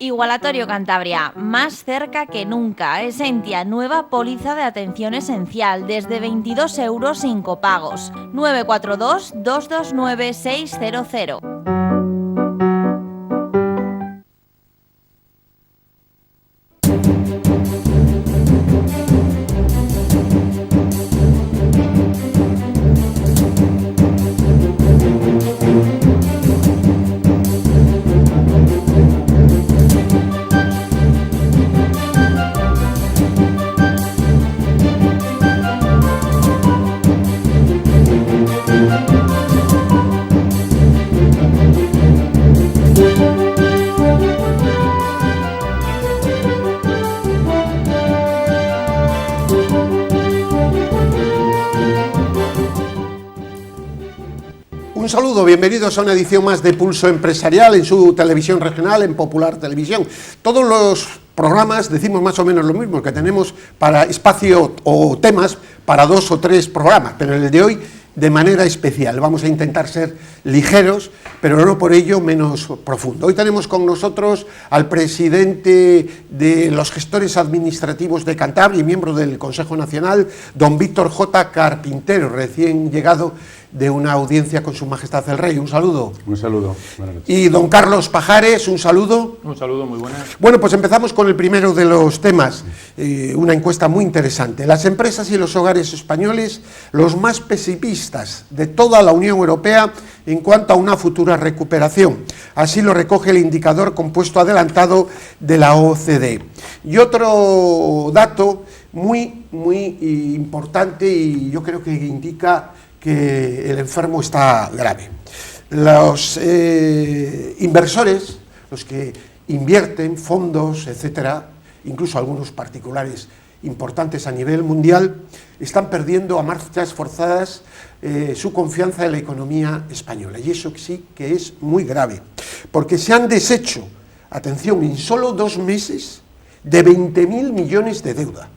Igualatorio Cantabria, más cerca que nunca. Esentia, nueva póliza de atención esencial, desde 22 € sin copagos. 942-229-600. Un saludo, bienvenidos a una edición más de Pulso Empresarial en su televisión regional, en Popular Televisión. Todos los programas decimos más o menos lo mismo, que tenemos para espacio o temas para 2 o 3 programas, pero en el de hoy de manera especial. Vamos a intentar ser ligeros, pero no por ello menos profundo. Hoy tenemos con nosotros al presidente de los gestores administrativos de Cantabria y miembro del Consejo Nacional, don Víctor J. Carpintero, recién llegado de una audiencia con Su Majestad el Rey. Un saludo. Un saludo. Buenas noches. Y don Carlos Pajares, un saludo. Un saludo, muy buenas. Bueno, pues empezamos con el primero de los temas, una encuesta muy interesante. Las empresas y los hogares españoles, los más pesimistas de toda la Unión Europea en cuanto a una futura recuperación. Así lo recoge el indicador compuesto adelantado de la OCDE. Y otro dato muy importante, y yo creo que indica que el enfermo está grave. Los inversores, los que invierten, fondos, etcétera, incluso algunos particulares importantes a nivel mundial, están perdiendo a marchas forzadas su confianza en la economía española. Y eso sí que es muy grave, porque se han deshecho, atención, en solo 2 meses, de 20.000 millones de deuda.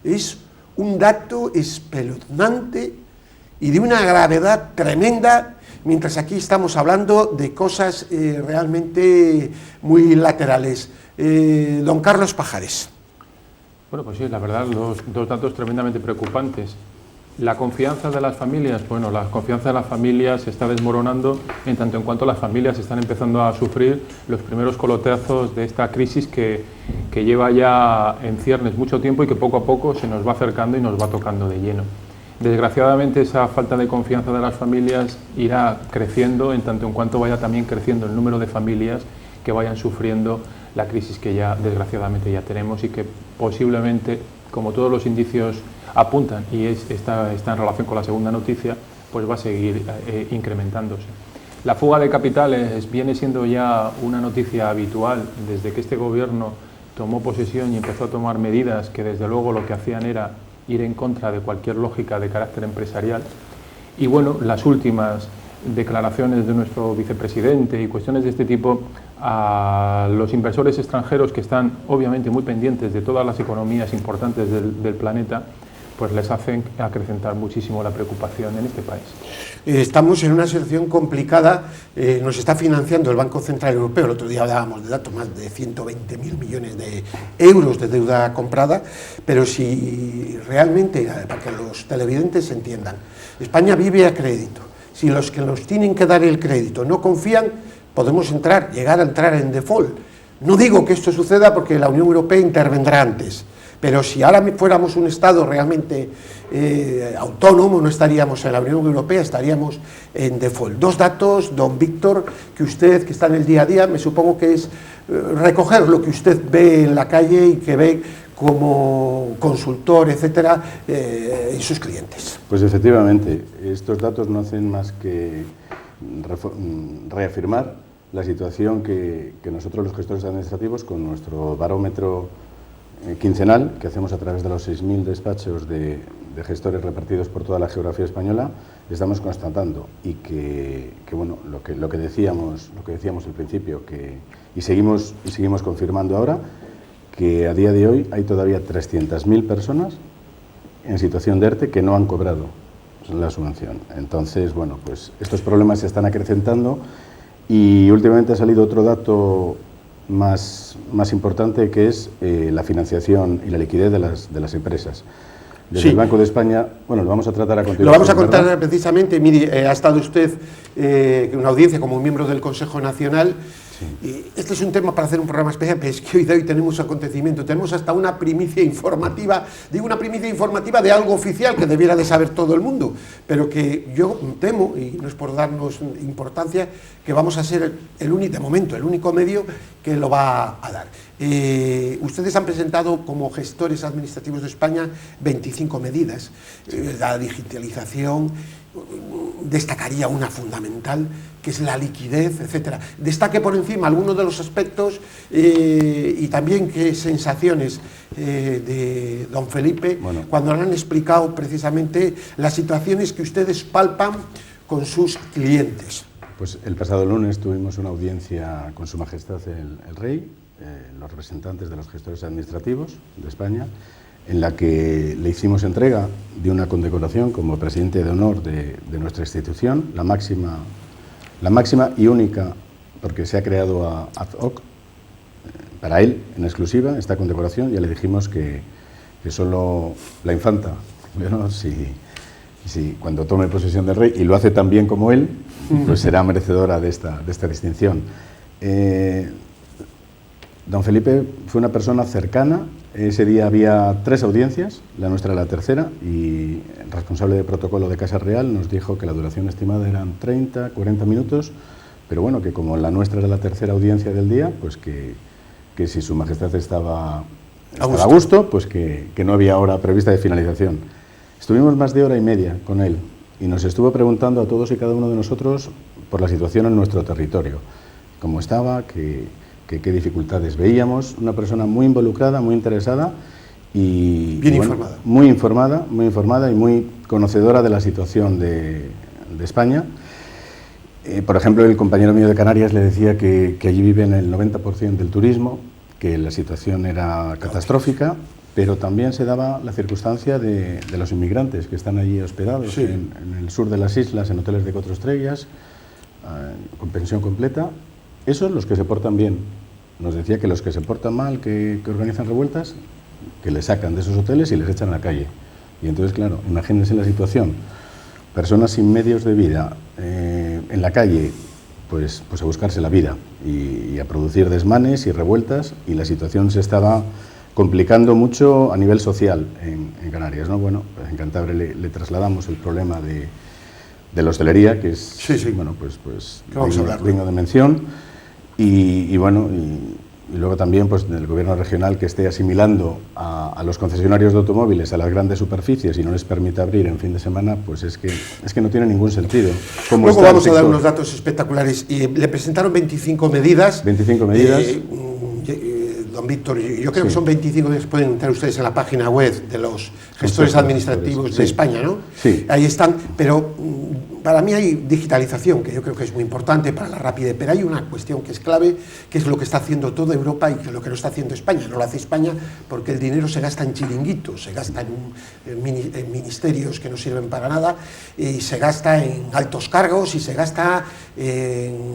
Es un dato espeluznante y de una gravedad tremenda, mientras aquí estamos hablando de cosas realmente muy laterales. Don Carlos Pajares. Bueno, pues sí, la verdad, dos datos tremendamente preocupantes. La confianza de las familias, bueno, la confianza de las familias se está desmoronando en tanto en cuanto las familias están empezando a sufrir los primeros colotazos de esta crisis que lleva ya en ciernes mucho tiempo y que poco a poco se nos va acercando y nos va tocando de lleno. Desgraciadamente esa falta de confianza de las familias irá creciendo en tanto en cuanto vaya también creciendo el número de familias que vayan sufriendo la crisis que ya desgraciadamente ya tenemos y que posiblemente, como todos los indicios apuntan, y está en relación con la segunda noticia, pues va a seguir incrementándose. La fuga de capitales viene siendo ya una noticia habitual desde que este gobierno tomó posesión y empezó a tomar medidas que desde luego lo que hacían era ir en contra de cualquier lógica de carácter empresarial. Y bueno, las últimas declaraciones de nuestro vicepresidente y cuestiones de este tipo a los inversores extranjeros que están obviamente muy pendientes de todas las economías importantes del planeta, pues les hacen acrecentar muchísimo la preocupación en este país. Estamos en una situación complicada, nos está financiando el Banco Central Europeo, el otro día hablábamos de datos, más de 120.000 millones de euros de deuda comprada, pero si realmente, para que los televidentes entiendan, España vive a crédito. Si los que nos tienen que dar el crédito no confían, podemos llegar a entrar en default. No digo que esto suceda porque la Unión Europea intervendrá antes, pero si ahora fuéramos un Estado realmente autónomo, no estaríamos en la Unión Europea, estaríamos en default. 2 datos, don Víctor, que usted, que está en el día a día, me supongo que es recoger lo que usted ve en la calle y que ve como consultor, etcétera, en sus clientes. Pues efectivamente, estos datos no hacen más que reafirmar la situación que nosotros los gestores administrativos, con nuestro barómetro quincenal, que hacemos a través de los 6.000 despachos de gestores repartidos por toda la geografía española, estamos constatando, y que bueno, lo que decíamos al principio, y seguimos confirmando ahora, que a día de hoy hay todavía 300.000 personas en situación de ERTE que no han cobrado la subvención. Entonces, bueno, pues estos problemas se están acrecentando, y últimamente ha salido otro dato más importante, que es la financiación y la liquidez de las empresas. Desde el Banco de España, bueno, lo vamos a tratar a continuación. Lo vamos a contar, ¿verdad? Precisamente. Mire, ha estado usted en una audiencia como miembro del Consejo Nacional. Sí. Y este es un tema para hacer un programa especial, pero es que hoy tenemos acontecimiento, tenemos hasta una primicia informativa, digo una primicia informativa de algo oficial que debiera de saber todo el mundo, pero que yo temo, y no es por darnos importancia, que vamos a ser el único medio que lo va a dar. Ustedes han presentado como gestores administrativos de España 25 medidas, la digitalización. Destacaría una fundamental, que es la liquidez, etcétera. Destaque por encima algunos de los aspectos y también qué sensaciones de don Felipe, cuando le han explicado precisamente las situaciones que ustedes palpan con sus clientes. Pues el pasado lunes tuvimos una audiencia con Su Majestad el Rey, los representantes de los gestores administrativos de España, en la que le hicimos entrega de una condecoración como presidente de honor de nuestra institución, la máxima y única, porque se ha creado ad hoc para él en exclusiva esta condecoración. Ya le dijimos que solo la infanta, bueno, si cuando tome posesión del rey, y lo hace tan bien como él, pues será merecedora de esta distinción. Don Felipe fue una persona cercana. Ese día había 3 audiencias, la nuestra era la tercera, y el responsable de protocolo de Casa Real nos dijo que la duración estimada eran 30, 40 minutos, pero bueno, que como la nuestra era la tercera audiencia del día, pues que si Su Majestad estaba a gusto, pues que no había hora prevista de finalización. Estuvimos más de hora y media con él y nos estuvo preguntando a todos y cada uno de nosotros por la situación en nuestro territorio, cómo estaba, qué dificultades veíamos. Una persona muy involucrada, muy interesada y informada. Muy informada y muy conocedora de la situación de España. Por ejemplo, el compañero mío de Canarias le decía que allí viven el 90% del turismo, que la situación era catastrófica, pero también se daba la circunstancia de los inmigrantes que están allí hospedados, sí, en el sur de las islas, en hoteles de 4 estrellas, con pensión completa. Esos los que se portan bien. Nos decía que los que se portan mal, que organizan revueltas, que les sacan de esos hoteles y les echan a la calle. Y entonces, claro, imagínense la situación. Personas sin medios de vida, en la calle, pues a buscarse la vida y a producir desmanes y revueltas, y la situación se estaba complicando mucho a nivel social en Canarias, ¿no? Bueno, pues en Cantabria le trasladamos el problema de la hostelería, que es sí. Bueno, pues digno de mención. Y bueno, y luego también pues del gobierno regional, que esté asimilando a los concesionarios de automóviles a las grandes superficies y no les permite abrir en fin de semana, pues es que no tiene ningún sentido. Luego vamos a dar unos datos espectaculares. Y le presentaron 25 medidas. 25 medidas. Don Víctor, yo creo que son 25 medidas, pueden entrar ustedes en la página web de los gestores administrativos de España, ¿no? Sí. Ahí están, pero para mí hay digitalización, que yo creo que es muy importante para la rapidez, pero hay una cuestión que es clave, que es lo que está haciendo toda Europa y que es lo que no está haciendo España. No lo hace España porque el dinero se gasta en chiringuitos, se gasta en ministerios que no sirven para nada, y se gasta en altos cargos y se gasta en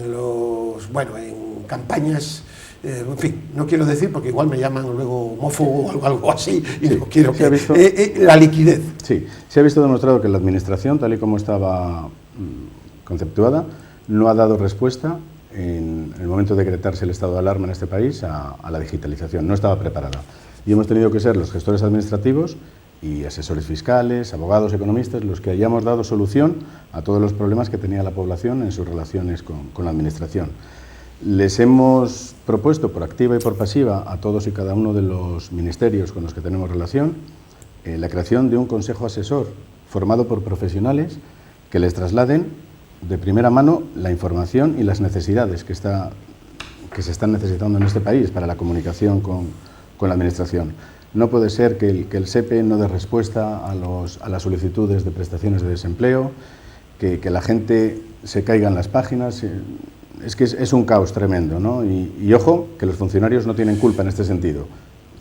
en campañas. En fin, no quiero decir porque igual me llaman luego homófobo o algo así, y no quiero que... la liquidez. Sí, se ha visto demostrado que la Administración, tal y como estaba conceptuada, no ha dado respuesta en el momento de decretarse el estado de alarma en este país a la digitalización, no estaba preparada. Y hemos tenido que ser los gestores administrativos y asesores fiscales, abogados, economistas, los que hayamos dado solución a todos los problemas que tenía la población en sus relaciones con la Administración. Les hemos propuesto por activa y por pasiva a todos y cada uno de los ministerios con los que tenemos relación la creación de un consejo asesor formado por profesionales que les trasladen de primera mano la información y las necesidades que se están necesitando en este país para la comunicación con la Administración. No puede ser que el SEPE no dé respuesta a las solicitudes de prestaciones de desempleo, que la gente se caiga en las páginas. Es que es un caos tremendo, ¿no? Y ojo, que los funcionarios no tienen culpa en este sentido.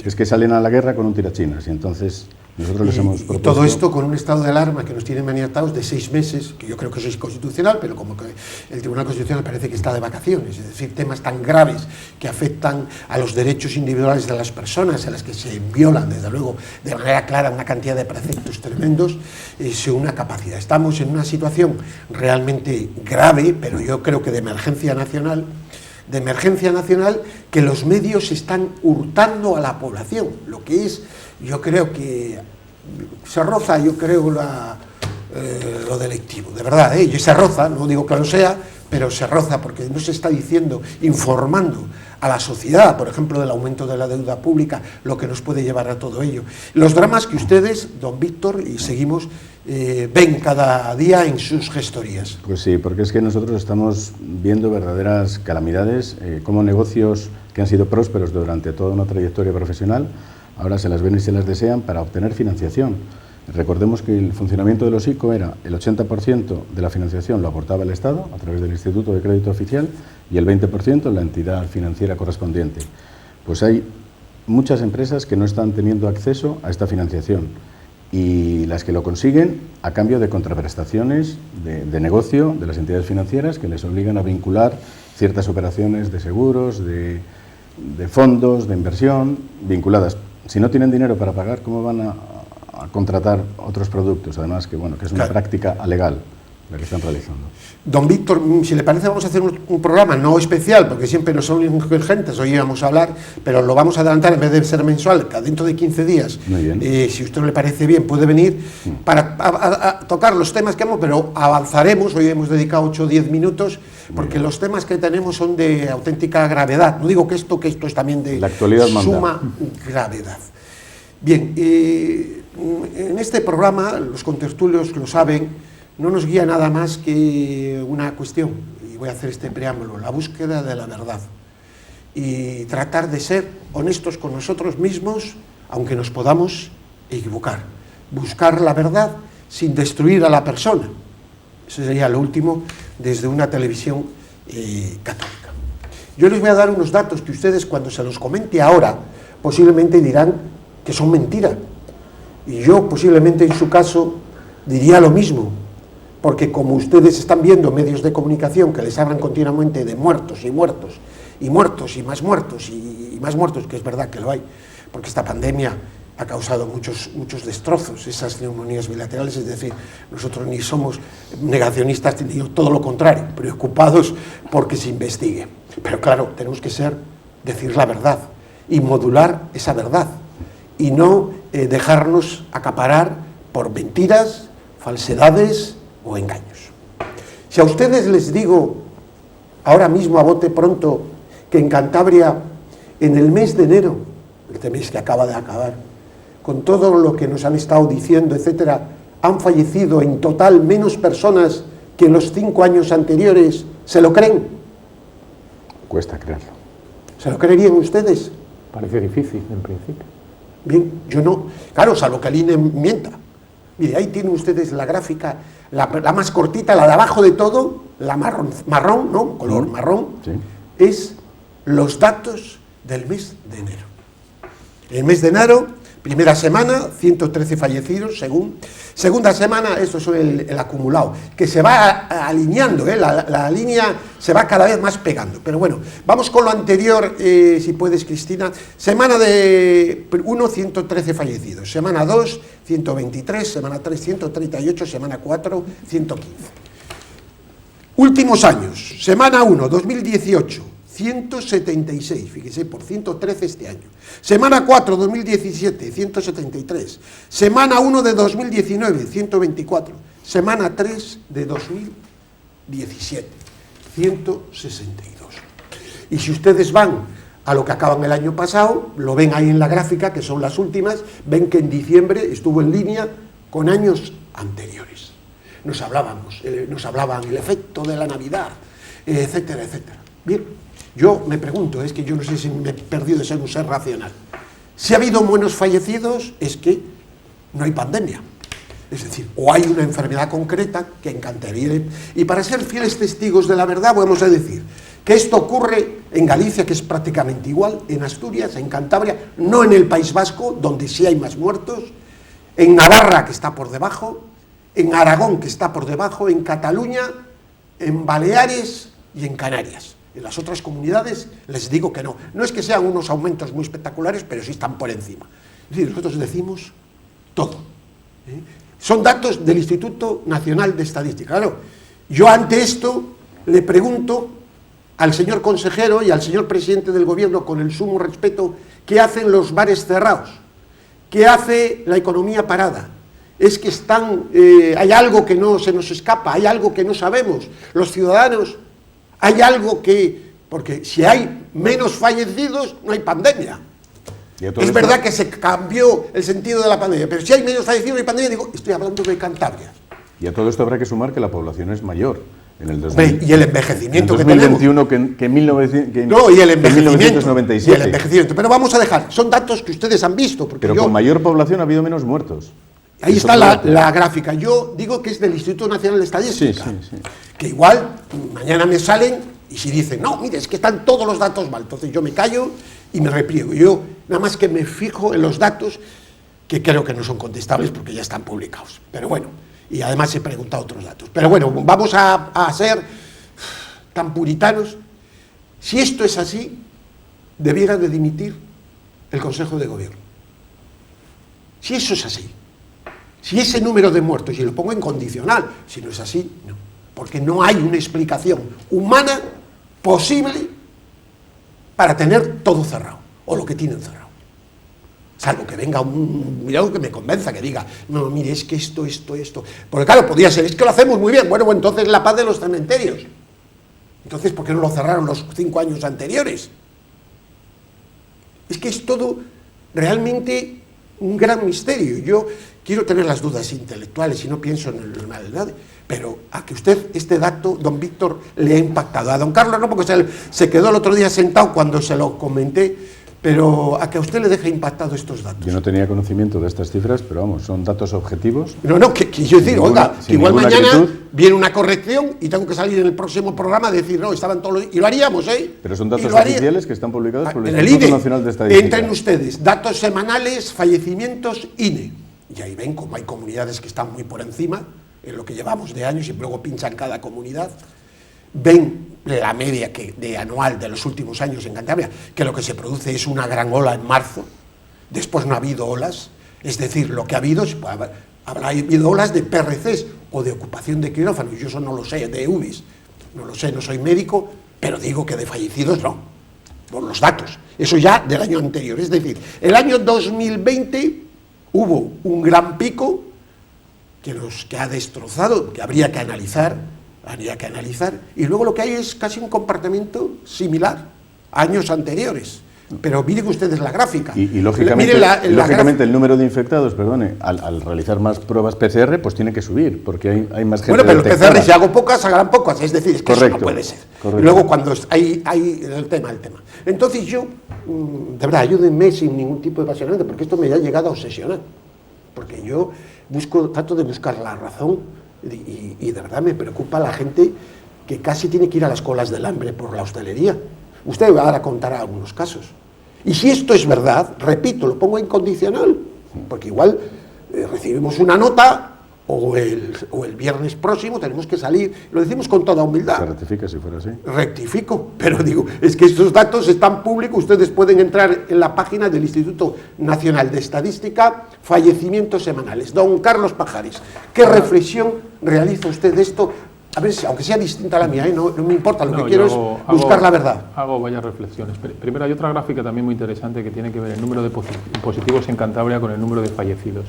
Es que salen a la guerra con un tirachinas y entonces Nosotros les hemos Y propuesto... todo esto con un estado de alarma que nos tiene maniatados de 6 meses, que yo creo que eso es constitucional, pero como que el Tribunal Constitucional parece que está de vacaciones, es decir, temas tan graves que afectan a los derechos individuales de las personas, en las que se violan, desde luego, de manera clara una cantidad de preceptos tremendos, sin una capacidad. Estamos en una situación realmente grave, pero yo creo que de emergencia nacional, que los medios están hurtando a la población, lo que es, yo creo que se roza, lo delictivo, de verdad, y se roza, no digo que lo sea, pero se roza porque no se está diciendo, informando a la sociedad, por ejemplo, del aumento de la deuda pública, lo que nos puede llevar a todo ello. Los dramas que ustedes, don Víctor, y seguimos, ven cada día en sus gestorías. Pues sí, porque es que nosotros estamos viendo verdaderas calamidades, como negocios que han sido prósperos durante toda una trayectoria profesional, ahora se las ven y se las desean para obtener financiación. Recordemos que el funcionamiento de los ICO era el 80% de la financiación lo aportaba el Estado a través del Instituto de Crédito Oficial y el 20% la entidad financiera correspondiente. Pues hay muchas empresas que no están teniendo acceso a esta financiación y las que lo consiguen a cambio de contraprestaciones de negocio de las entidades financieras que les obligan a vincular ciertas operaciones de seguros, de fondos, de inversión vinculadas. Si no tienen dinero para pagar, ¿cómo van a contratar otros productos? Además, que es una práctica alegal la que están realizando. Don Víctor, si le parece, vamos a hacer un programa no especial, porque siempre no son urgentes, hoy íbamos a hablar, pero lo vamos a adelantar en vez de ser mensual, dentro de 15 días. Muy bien. Si a usted le parece bien, puede venir para a tocar los temas que hemos, pero avanzaremos, hoy hemos dedicado 8 o 10 minutos, porque los temas que tenemos son de auténtica gravedad. No digo que esto es también de la actualidad suma gravedad. Bien, en este programa, los contertulios lo saben, no nos guía nada más que una cuestión, y voy a hacer este preámbulo, la búsqueda de la verdad. Y tratar de ser honestos con nosotros mismos, aunque nos podamos equivocar. Buscar la verdad sin destruir a la persona. Eso sería lo último desde una televisión católica. Yo les voy a dar unos datos que ustedes, cuando se los comente ahora, posiblemente dirán que son mentira. Y yo posiblemente en su caso diría lo mismo, porque como ustedes están viendo medios de comunicación que les hablan continuamente de muertos y muertos y muertos y más muertos y más muertos, que es verdad que lo hay, porque esta pandemia ha causado muchos destrozos, esas neumonías bilaterales, es decir, nosotros ni somos negacionistas, ni todo lo contrario, preocupados porque se investigue. Pero claro, tenemos que decir la verdad y modular esa verdad y no dejarnos acaparar por mentiras, falsedades o engaños. Si a ustedes les digo ahora mismo a bote pronto que en Cantabria, en el mes de enero, este mes que acaba de acabar, con todo lo que nos han estado diciendo, etcétera, han fallecido en total menos personas que en los 5 años anteriores, ¿se lo creen? Cuesta creerlo. ¿Se lo creerían ustedes? Parece difícil, en principio. Bien, yo no. Claro, salvo que el INE mienta. Mire, ahí tienen ustedes la gráfica, la más cortita, la de abajo de todo, la marrón, ¿no? Color marrón, sí. Es los datos del mes de enero. El mes de enero, primera semana, 113 fallecidos, segunda semana, esto es el acumulado, que se va alineando, la línea se va cada vez más pegando. Pero bueno, vamos con lo anterior, si puedes, Cristina. Semana de 1, 113 fallecidos, semana 2, 123, semana 3, 138, semana 4, 115. Últimos años, semana 1, 2018, 176, fíjese, por 113 este año. Semana 4, 2017, 173. Semana 1 de 2019, 124. Semana 3 de 2017, 162. Y si ustedes van a lo que acaban el año pasado, lo ven ahí en la gráfica, que son las últimas, ven que en diciembre estuvo en línea con años anteriores. Nos hablaban el efecto de la Navidad, etcétera, etcétera. Bien, yo me pregunto, es que yo no sé si me he perdido de ser un ser racional. Si ha habido buenos fallecidos, es que no hay pandemia. Es decir, o hay una enfermedad concreta que encantaría. Y para ser fieles testigos de la verdad, vamos a decir que esto ocurre en Galicia, que es prácticamente igual, en Asturias, en Cantabria, no en el País Vasco, donde sí hay más muertos, en Navarra, que está por debajo, en Aragón, que está por debajo, en Cataluña, en Baleares y en Canarias. En las otras comunidades les digo que no. No es que sean unos aumentos muy espectaculares, pero sí están por encima. Es decir, nosotros decimos todo. Son datos del Instituto Nacional de Estadística. Claro, yo ante esto le pregunto al señor consejero y al señor presidente del gobierno, con el sumo respeto, ¿qué hacen los bares cerrados? ¿Qué hace la economía parada? Es que hay algo que no se nos escapa, hay algo que no sabemos. Los ciudadanos, hay algo que... Porque si hay menos fallecidos, no hay pandemia. Es verdad que se cambió el sentido de la pandemia, pero si hay menos fallecidos, no hay pandemia. Digo, estoy hablando de Cantabria. Y a todo esto habrá que sumar que la población es mayor. En el y el envejecimiento que tenemos. En 2021 que en 1997. No, y el envejecimiento. Y el envejecimiento. Pero vamos a dejar, son datos que ustedes han visto. Pero con mayor población ha habido menos muertos. Ahí está la gráfica. Yo digo que es del Instituto Nacional de Estadística. Sí. Que igual mañana me salen y si dicen, no, mire, es que están todos los datos mal. Entonces yo me callo y me repliego. Yo nada más que me fijo en los datos que creo que no son contestables porque ya están publicados. Pero bueno, y además he preguntado otros datos. Pero bueno, vamos a ser tan puritanos. Si esto es así, debiera de dimitir el Consejo de Gobierno. Si eso es así. Si ese número de muertos, y lo pongo en condicional, si no es así, no. Porque no hay una explicación humana posible para tener todo cerrado, o lo que tienen cerrado. Salvo que venga un mirado que me convenza, que diga, no, mire, es que esto. Porque claro, podría ser, es que lo hacemos muy bien. Bueno, entonces la paz de los cementerios. Entonces, ¿por qué no lo cerraron los 5 años anteriores? Es que es todo realmente un gran misterio. Yo quiero tener las dudas intelectuales y no pienso en el mal de nadie, pero a que usted este dato, don Víctor, le ha impactado. A don Carlos no, porque se quedó el otro día sentado cuando se lo comenté, pero a que a usted le deja impactado estos datos. Yo no tenía conocimiento de estas cifras, pero vamos, son datos objetivos. No, que yo decir, oiga, que igual mañana viene una corrección y tengo que salir en el próximo programa a decir, no, estaban todos los... Y lo haríamos, ¿eh? Pero son datos oficiales que están publicados por el Instituto Nacional de Estadística. Entren ustedes, datos semanales, fallecimientos, INE. Y ahí ven como hay comunidades que están muy por encima, en lo que llevamos de años, y luego pinchan cada comunidad. Ven la media de anual de los últimos años en Cantabria, que lo que se produce es una gran ola en marzo, después no ha habido olas, es decir, lo que ha habido, habrá habido olas de PRCs o de ocupación de quirófanos, yo eso no lo sé, de UBIs, no lo sé, no soy médico, pero digo que de fallecidos no, por los datos, eso ya del año anterior, es decir, el año 2020 hubo un gran pico que ha destrozado, que habría que analizar, y luego lo que hay es casi un comportamiento similar a años anteriores. Pero miren ustedes la gráfica. Y lógicamente el número de infectados, al realizar más pruebas PCR, pues tiene que subir, porque hay más gente. Bueno, pero el PCR, si hago pocas, hagan pocas, es decir, es que correcto, eso no puede ser. Correcto. Y luego cuando hay el tema. Entonces yo, de verdad, ayúdenme sin ningún tipo de apasionante, porque esto me ha llegado a obsesionar. Porque yo trato de buscar la razón. Y de verdad me preocupa la gente que casi tiene que ir a las colas del hambre por la hostelería. Usted ahora contará algunos casos. Y si esto es verdad, repito, lo pongo incondicional, porque igual recibimos una nota o el viernes próximo tenemos que salir, lo decimos con toda humildad. Se rectifica si fuera así. Rectifico, pero digo, es que estos datos están públicos, ustedes pueden entrar en la página del Instituto Nacional de Estadística, fallecimientos semanales. Don Carlos Pajares, ¿qué reflexión realiza usted de esto? A ver, aunque sea distinta a la mía, no me importa, lo que quiero es buscar la verdad. Hago varias reflexiones. Primero, hay otra gráfica también muy interesante que tiene que ver el número de positivos en Cantabria con el número de fallecidos.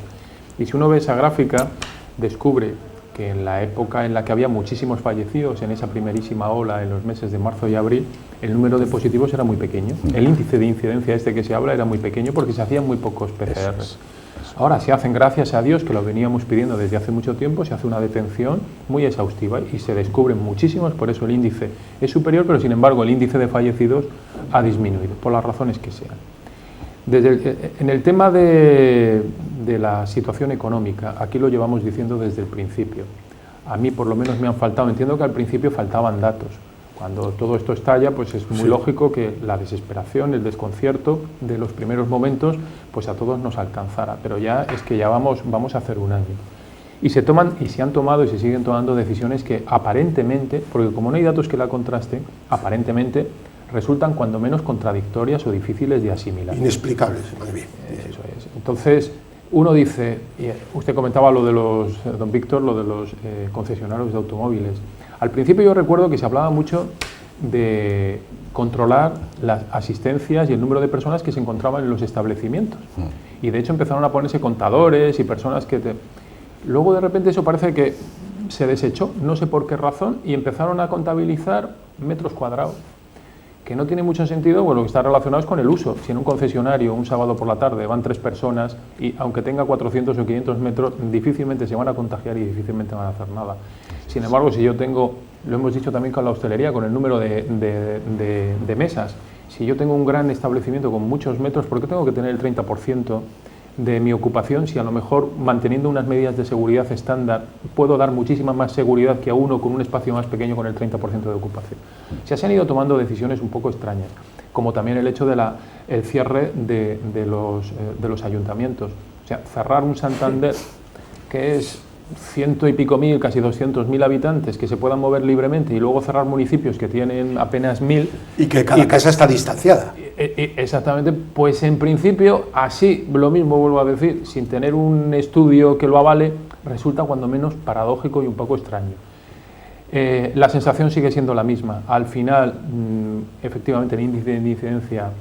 Y si uno ve esa gráfica, descubre que en la época en la que había muchísimos fallecidos, en esa primerísima ola, en los meses de marzo y abril, el número de positivos era muy pequeño. El índice de incidencia que se habla era muy pequeño porque se hacían muy pocos PCRs. Ahora se hacen, gracias a Dios, que lo veníamos pidiendo desde hace mucho tiempo, se hace una detención muy exhaustiva y se descubren muchísimos, por eso el índice es superior, pero sin embargo el índice de fallecidos ha disminuido, por las razones que sean. En el tema de la situación económica, aquí lo llevamos diciendo desde el principio. A mí por lo menos me han faltado, entiendo que al principio faltaban datos. Cuando todo esto estalla, pues es muy lógico que la desesperación, el desconcierto de los primeros momentos, pues a todos nos alcanzara. Pero ya es que ya vamos a hacer un año. Y se han tomado y se siguen tomando decisiones que aparentemente, porque como no hay datos que la contrasten, aparentemente resultan cuando menos contradictorias o difíciles de asimilar. Inexplicables, más bien. Eso es. Entonces, uno dice, y usted comentaba lo de los, don Víctor, lo de los concesionarios de automóviles. Al principio yo recuerdo que se hablaba mucho de controlar las asistencias y el número de personas que se encontraban en los establecimientos. Y de hecho empezaron a ponerse contadores y personas que... Luego de repente eso parece que se desechó, no sé por qué razón, y empezaron a contabilizar metros cuadrados. Que no tiene mucho sentido, bueno, lo que está relacionado es con el uso. Si en un concesionario un sábado por la tarde van 3 personas y aunque tenga 400 o 500 metros, difícilmente se van a contagiar y difícilmente van a hacer nada. Sin embargo, si yo tengo, lo hemos dicho también con la hostelería, con el número de mesas, si yo tengo un gran establecimiento con muchos metros, ¿por qué tengo que tener el 30% de mi ocupación si a lo mejor manteniendo unas medidas de seguridad estándar puedo dar muchísima más seguridad que a uno con un espacio más pequeño con el 30% de ocupación? Se han ido tomando decisiones un poco extrañas, como también el hecho de el cierre de los ayuntamientos. O sea, cerrar un Santander que es 100 y pico mil, casi 200.000 habitantes que se puedan mover libremente y luego cerrar municipios que tienen apenas 1.000. Y que cada casa está distanciada. Exactamente, pues en principio así, lo mismo vuelvo a decir, sin tener un estudio que lo avale, resulta cuando menos paradójico y un poco extraño. La sensación sigue siendo la misma. Al final, efectivamente, el índice de incidencia,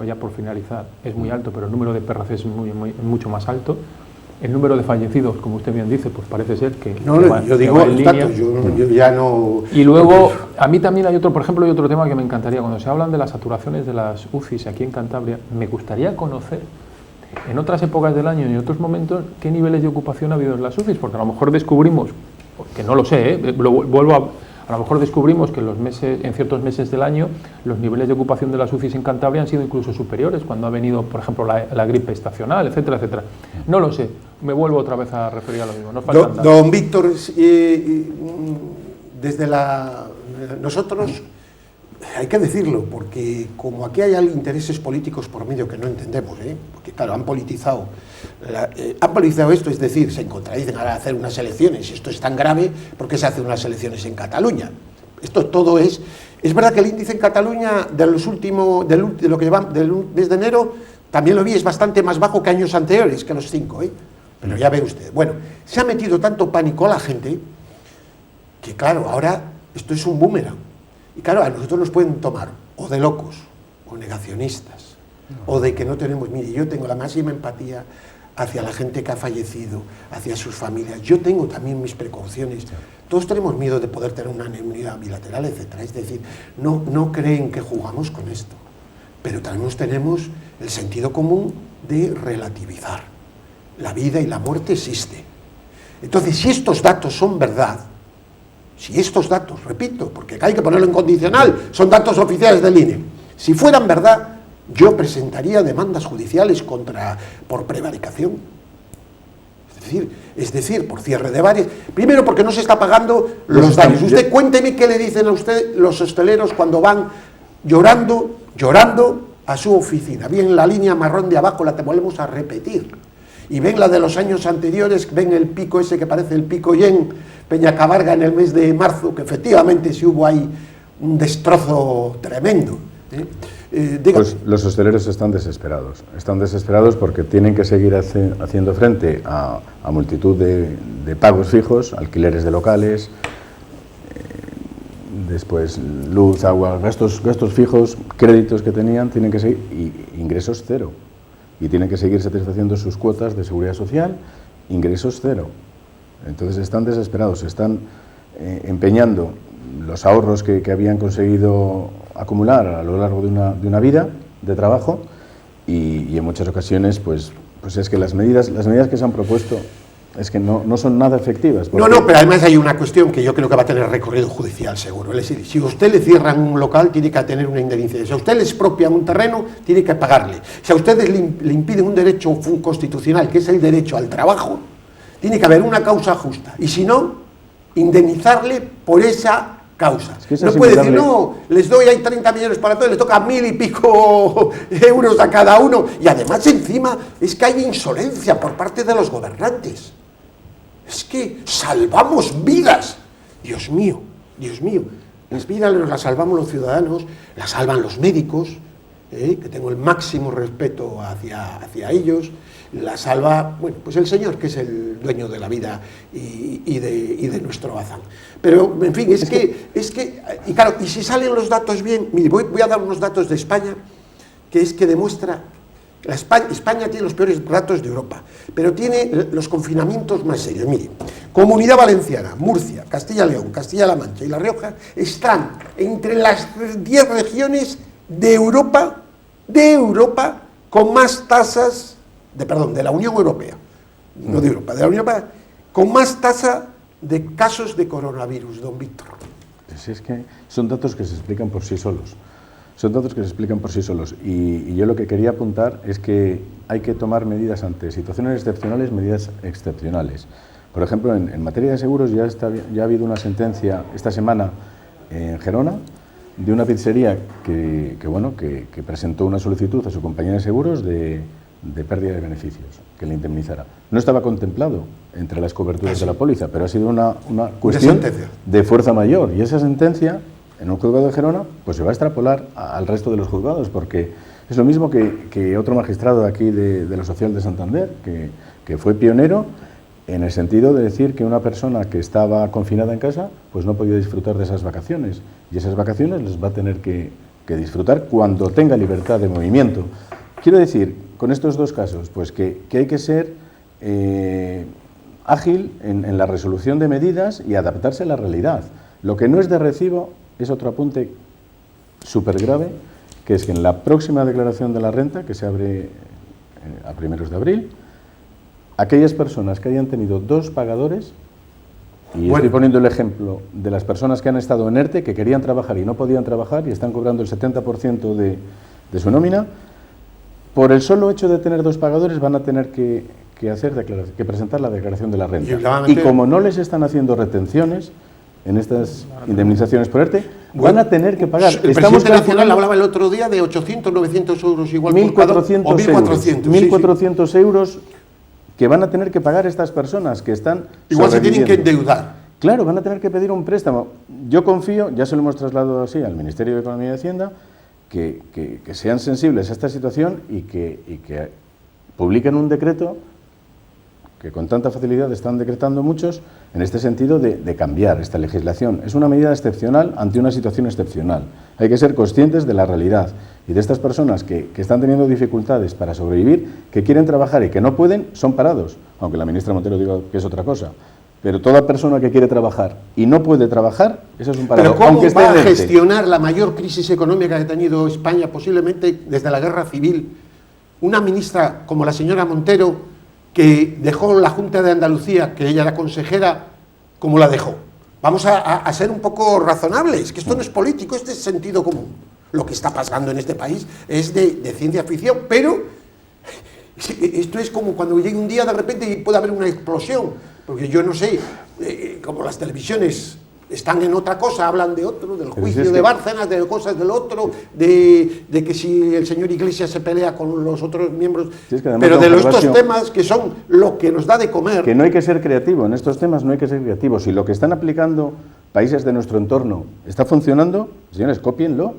ya por finalizar, es muy alto, pero el número de PRC es mucho más alto. El número de fallecidos, como usted bien dice, pues parece ser que... No, yo digo los datos, yo ya no... Y luego, a mí también hay otro, por ejemplo, hay otro tema que me encantaría. Cuando se hablan de las saturaciones de las UCIs aquí en Cantabria, me gustaría conocer, en otras épocas del año y en otros momentos, qué niveles de ocupación ha habido en las UCIs, porque a lo mejor descubrimos, que no lo sé, a lo mejor descubrimos que en ciertos meses del año los niveles de ocupación de las UCIs en Cantabria han sido incluso superiores cuando ha venido, por ejemplo, la gripe estacional, etcétera, etcétera. No lo sé, me vuelvo otra vez a referir a lo mismo. Don Víctor, desde nosotros, hay que decirlo, porque como aquí hay intereses políticos por medio que no entendemos, porque claro, han politizado esto, es decir, se contradicen a hacer unas elecciones, y esto es tan grave, ¿por qué se hacen unas elecciones en Cataluña? Esto todo es verdad que el índice en Cataluña de lo que lleva del mes de enero, también lo vi, es bastante más bajo que años anteriores, que los 5, pero ya ve usted. Bueno, se ha metido tanto pánico a la gente, que claro, ahora esto es un boomerang, y claro, a nosotros nos pueden tomar o de locos, o negacionistas, o de que no tenemos... Mire, yo tengo la máxima empatía hacia la gente que ha fallecido, hacia sus familias. Yo tengo también mis precauciones. Todos tenemos miedo de poder tener una neumonía bilateral, etcétera. Es decir, no creen que jugamos con esto. Pero también tenemos el sentido común de relativizar. La vida y la muerte existen. Entonces, si estos datos son verdad, si estos datos, repito, porque hay que ponerlo en condicional, son datos oficiales del INE, si fueran verdad, yo presentaría demandas judiciales por prevaricación. Es decir, por cierre de bares. Primero, porque no se está pagando los daños. Usted cuénteme qué le dicen a usted los hosteleros cuando van llorando a su oficina. Bien, la línea marrón de abajo la volvemos a repetir. Y ven la de los años anteriores, ven el pico ese que parece el pico Yen, Peñacabarga en el mes de marzo, que efectivamente sí hubo ahí un destrozo tremendo. Pues los hosteleros están desesperados porque tienen que seguir haciendo frente a multitud de pagos fijos, alquileres de locales, después luz, agua, gastos fijos, créditos que tenían, tienen que seguir, y ingresos cero, y tienen que seguir satisfaciendo sus cuotas de seguridad social, ingresos cero. Entonces están desesperados, están empeñando los ahorros que habían conseguido acumular a lo largo de una vida de trabajo, y en muchas ocasiones pues es que las medidas que se han propuesto es que no son nada efectivas. No, pero además hay una cuestión que yo creo que va a tener recorrido judicial seguro. Es decir, si a usted le cierran un local, tiene que tener una indemnización. Si a usted le expropian un terreno, tiene que pagarle. Si a ustedes le impiden un derecho constitucional, que es el derecho al trabajo, tiene que haber una causa justa. Y si no, indemnizarle por esa causa. Es que no puede decir, no, les doy ahí 30 millones para todo y le toca 1000 y pico euros a cada uno. Y además encima es que hay insolencia por parte de los gobernantes. Es que salvamos vidas. Dios mío, Dios mío. Las vidas las salvamos los ciudadanos, las salvan los médicos, que tengo el máximo respeto hacia ellos, la salva, bueno, pues el Señor, que es el dueño de la vida y de nuestro bazán. Pero, en fin, y claro, y si salen los datos bien, mire, voy a dar unos datos de España, que es que demuestra, España tiene los peores datos de Europa, pero tiene los confinamientos más serios. Mire, Comunidad Valenciana, Murcia, Castilla y León, Castilla-La Mancha y La Rioja están entre las 10 regiones de Europa con más tasas de la Unión Europea, no de Europa, de la Unión Europea, con más tasa de casos de coronavirus, don Víctor. Pues es que son datos que se explican por sí solos. Son datos que se explican por sí solos. Y yo lo que quería apuntar es que hay que tomar medidas ante situaciones excepcionales, medidas excepcionales. Por ejemplo, en materia de seguros ya ha habido una sentencia esta semana en Gerona de una pizzería que presentó una solicitud a su compañía de seguros de pérdida de beneficios, que le indemnizara. No estaba contemplado entre las coberturas de la póliza, pero ha sido una cuestión de fuerza mayor. Y esa sentencia, en un juzgado de Gerona, pues se va a extrapolar al resto de los juzgados, porque es lo mismo que otro magistrado de aquí de la Social de Santander, que fue pionero en el sentido de decir que una persona que estaba confinada en casa, pues no podía disfrutar de esas vacaciones. Y esas vacaciones las va a tener que disfrutar cuando tenga libertad de movimiento. Quiero decir, con estos dos casos, pues que hay que ser ágil en la resolución de medidas y adaptarse a la realidad. Lo que no es de recibo es otro apunte súper grave, que es que en la próxima declaración de la renta, que se abre a primeros de abril, aquellas personas que hayan tenido 2 pagadores, y estoy poniendo el ejemplo de las personas que han estado en ERTE, que querían trabajar y no podían trabajar y están cobrando el 70% de su nómina, por el solo hecho de tener 2 pagadores van a tener que presentar la declaración de la renta. Y como no les están haciendo retenciones en estas indemnizaciones por ERTE, van a tener que pagar. El presidente nacional hablaba el otro día de 800, 900 euros igual 1.400 o 1.400 1.400 euros que van a tener que pagar estas personas que están igual se tienen que endeudar. Claro, van a tener que pedir un préstamo. Yo confío, ya se lo hemos trasladado así al Ministerio de Economía y Hacienda, que sean sensibles a esta situación y que publiquen un decreto que con tanta facilidad están decretando muchos en este sentido de cambiar esta legislación. Es una medida excepcional ante una situación excepcional. Hay que ser conscientes de la realidad y de estas personas que están teniendo dificultades para sobrevivir, que quieren trabajar y que no pueden, son parados, aunque la ministra Montero diga que es otra cosa. Pero toda persona que quiere trabajar y no puede trabajar, eso es un parado. ¿Pero cómo va a gestionar la mayor crisis económica que ha tenido España posiblemente desde la Guerra Civil? Una ministra como la señora Montero, que dejó la Junta de Andalucía, que ella era consejera, como la dejó. Vamos a ser un poco razonables, que esto no es político, esto es sentido común. Lo que está pasando en este país es de ciencia ficción, pero esto es como cuando llega un día de repente y puede haber una explosión. Porque yo no sé, como las televisiones están en otra cosa, hablan de otro, del juicio de Bárcenas, de cosas del otro, de que si el señor Iglesias se pelea con los otros miembros, pero de estos temas que son lo que nos da de comer. Que no hay que ser creativo, en estos temas no hay que ser creativo. Si lo que están aplicando países de nuestro entorno está funcionando, señores, cópienlo.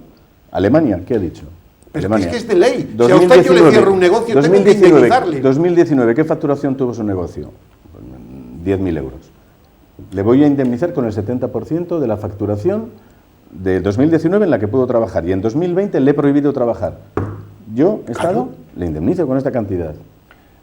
Alemania, ¿qué ha dicho? Pero Alemania. es que es de ley. 2019, si a usted yo le cierro un negocio, tengo que indemnizarle. 2019, ¿qué facturación tuvo su negocio? 10.000 euros. Le voy a indemnizar con el 70% de la facturación de 2019 en la que pudo trabajar y en 2020 le he prohibido trabajar. Yo, Estado, le indemnizo con esta cantidad.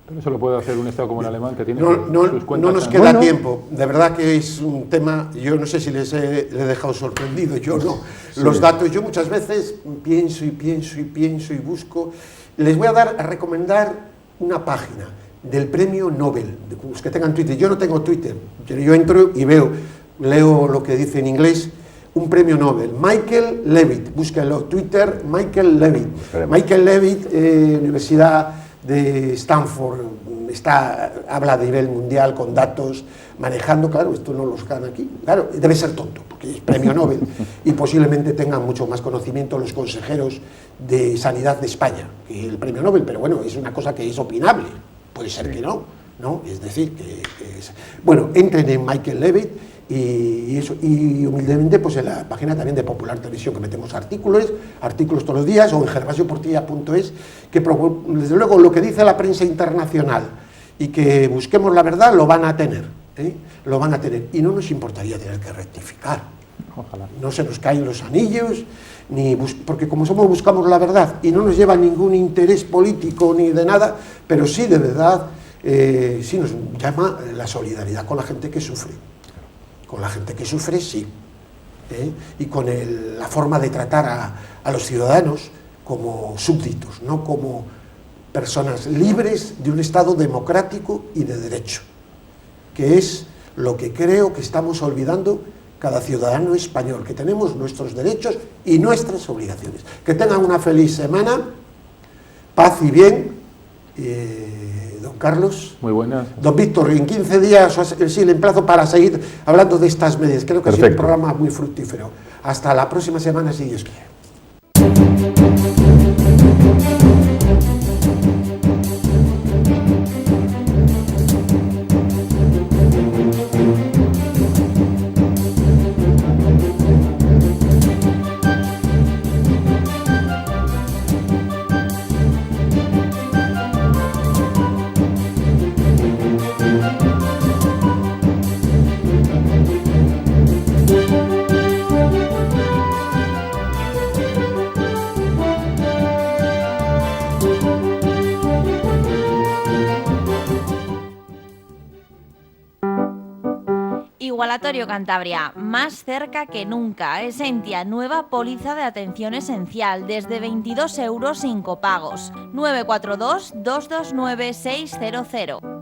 Pero eso lo puede hacer un Estado como el alemán, que tiene sus cuentas. No nos queda tiempo. De verdad que es un tema, yo no sé si les he dejado sorprendido, yo no. Sí. Los datos, yo muchas veces pienso y busco. Les voy a recomendar una página del premio Nobel, los que tengan Twitter. Yo no tengo Twitter, yo entro y leo lo que dice en inglés, un premio Nobel, Michael Levitt, búsquenlo, Twitter, Michael Levitt. Michael Levitt, Universidad de Stanford, habla a nivel mundial con datos, manejando, claro, esto no los gana aquí, claro, debe ser tonto, porque es premio Nobel y posiblemente tengan mucho más conocimiento los consejeros de Sanidad de España que el premio Nobel, pero bueno, es una cosa que es opinable, puede ser que no, es decir, bueno, entren en Michael Levitt y humildemente pues en la página también de Popular Televisión, que metemos artículos todos los días, o en gervasioportilla.es, que desde luego lo que dice la prensa internacional y que busquemos la verdad lo van a tener, lo van a tener, y no nos importaría tener que rectificar. Ojalá. No se nos caen los anillos, porque como buscamos la verdad y no nos lleva ningún interés político ni de nada, pero sí de verdad, sí nos llama la solidaridad con la gente que sufre. Con la gente que sufre, sí. Y con la forma de tratar a los ciudadanos como súbditos, no como personas libres de un Estado democrático y de derecho, que es lo que creo que estamos olvidando cada ciudadano español, que tenemos nuestros derechos y nuestras obligaciones. Que tengan una feliz semana, paz y bien, don Carlos. Muy buenas. Don Víctor, en 15 días sí le emplazo para seguir hablando de estas medidas. Creo que ha sido un programa muy fructífero. Hasta la próxima semana, si Dios quiere. Igualatorio Cantabria, más cerca que nunca. Esentia, nueva póliza de atención esencial, desde 22 euros sin copagos. 942 229 600.